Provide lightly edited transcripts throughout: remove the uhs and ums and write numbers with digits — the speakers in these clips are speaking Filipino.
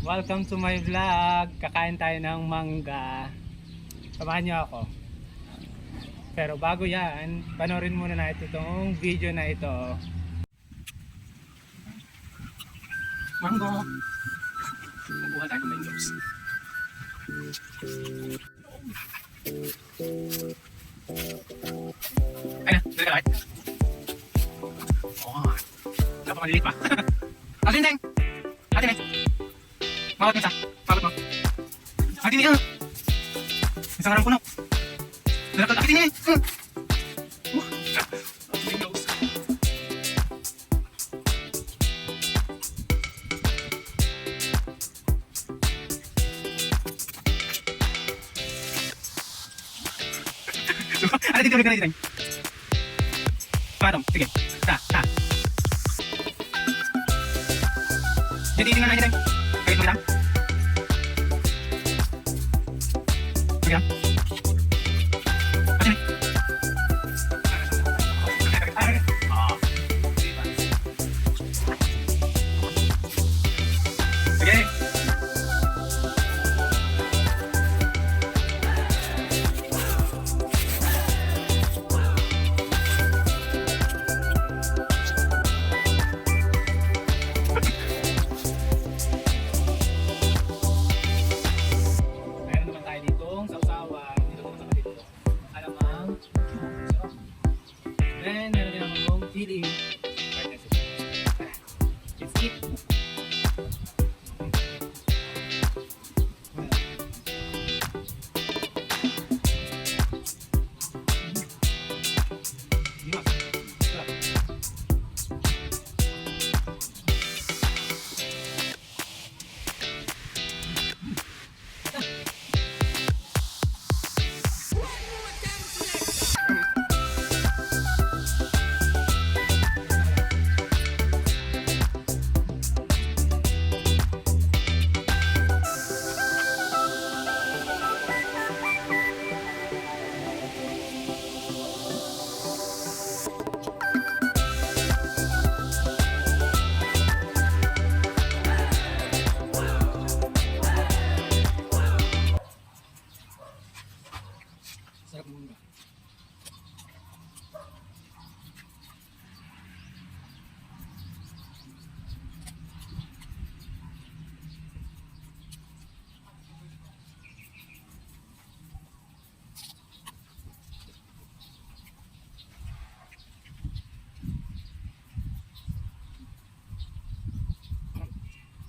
Welcome to my vlog. Kakain tayo ng mangga. Samahan niyo ako. Pero bago yan, panoorin muna natin itong video na ito. Mango. Nakuha tayo ng mangoes. Ayun na, nagkalakit. Oh, wala pa maliliit pa. Atin, Teng! Atin, eh! Mawat mo isa. Mawat mo. Atin niya. Isang harang puno. Nalakad. Atin niya. Ano dito ulit ka na dito? Patong. Sige. Ta. Jadi tinggal aja deh. Kayak bilang. Bilang. Aja nih. Oke. Then, meron din akong chili. Let's eat. Sarap muna.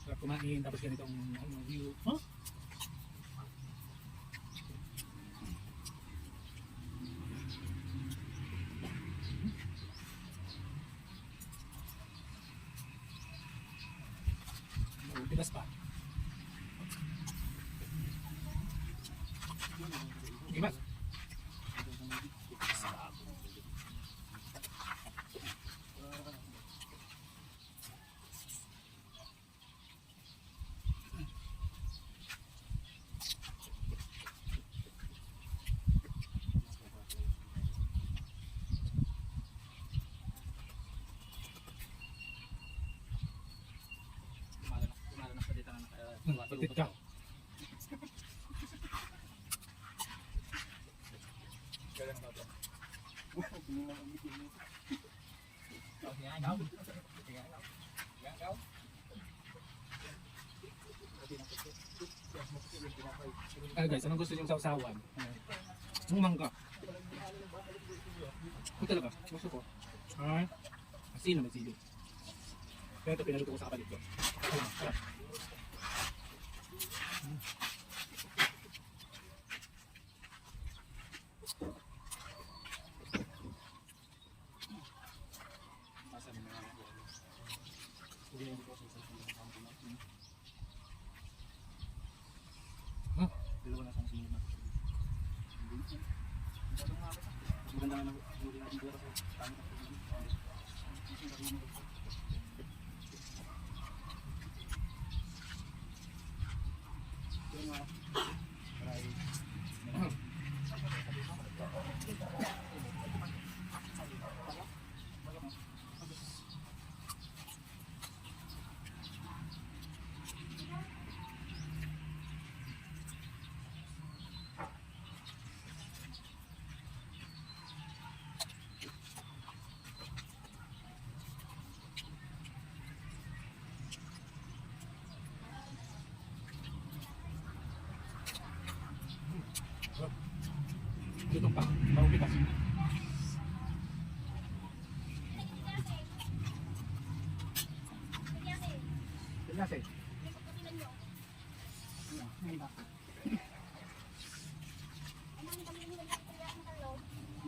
Sarap kumain tapos ganitong view. Huh? Tigas pa. Tigas. Petit ka. Guys, anong gusto niyong sausawan? Yung mangga. Ito talaga, gusto ko. Asin naman sili. Pero ito pinaluto ko sa kapalit ko.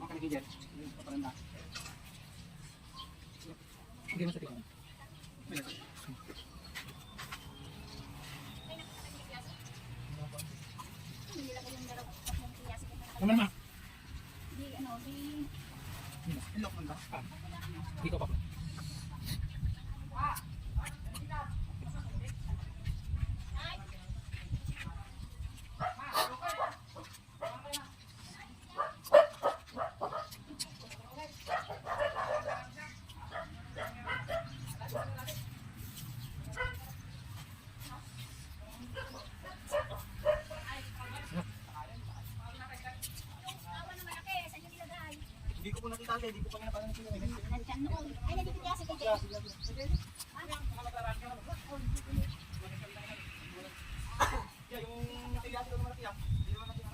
Makanigil. Paparanda. Hindi mo sa tingin. Naman ma. Di ano, di Ilok man ba? Di ko pa. awa na malaki, saan yung nilagay? Hindi ko po nakita kasi, hindi ko pa napanood sila. Nandiyan noon. Ay, nandito kaya si Kay Jay. Yung nakiyasi ko naman nakiyak. Hindi naman nakiyak.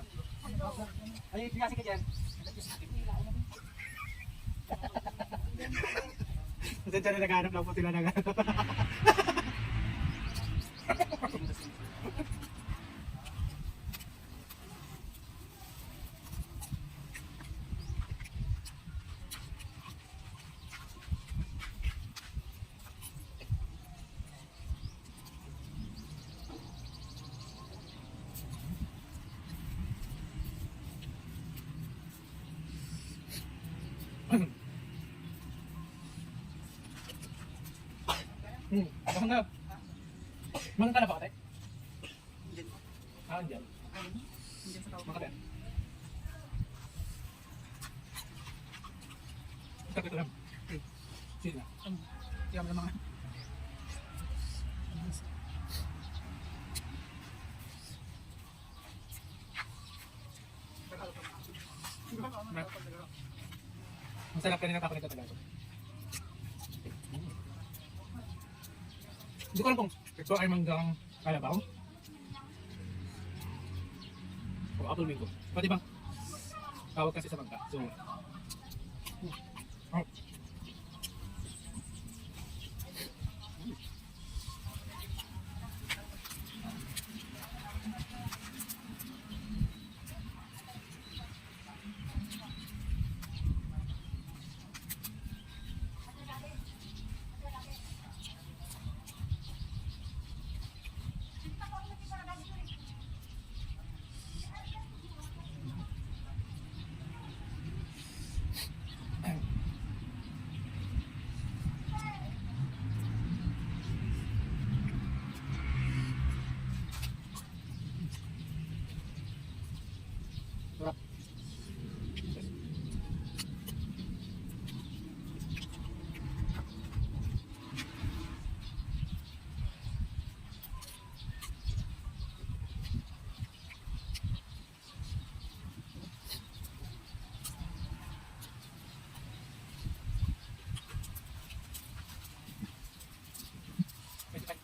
Ay, kiyasi ka dyan. Kasi dyan na naghanap lang po sila naghanap. Bakang na. Mangang ka na ba, ate? Ah, andyan. Makapit. Kapit lang. Sige na. Kaya mo naman. Masarap kanina tapos nito talaga. Hindi ko alam kung ito ay manggang kalabaw o apple mango. Pwede bang tawag kasi sa mangga. So, oh. Sarap. Pwede pa.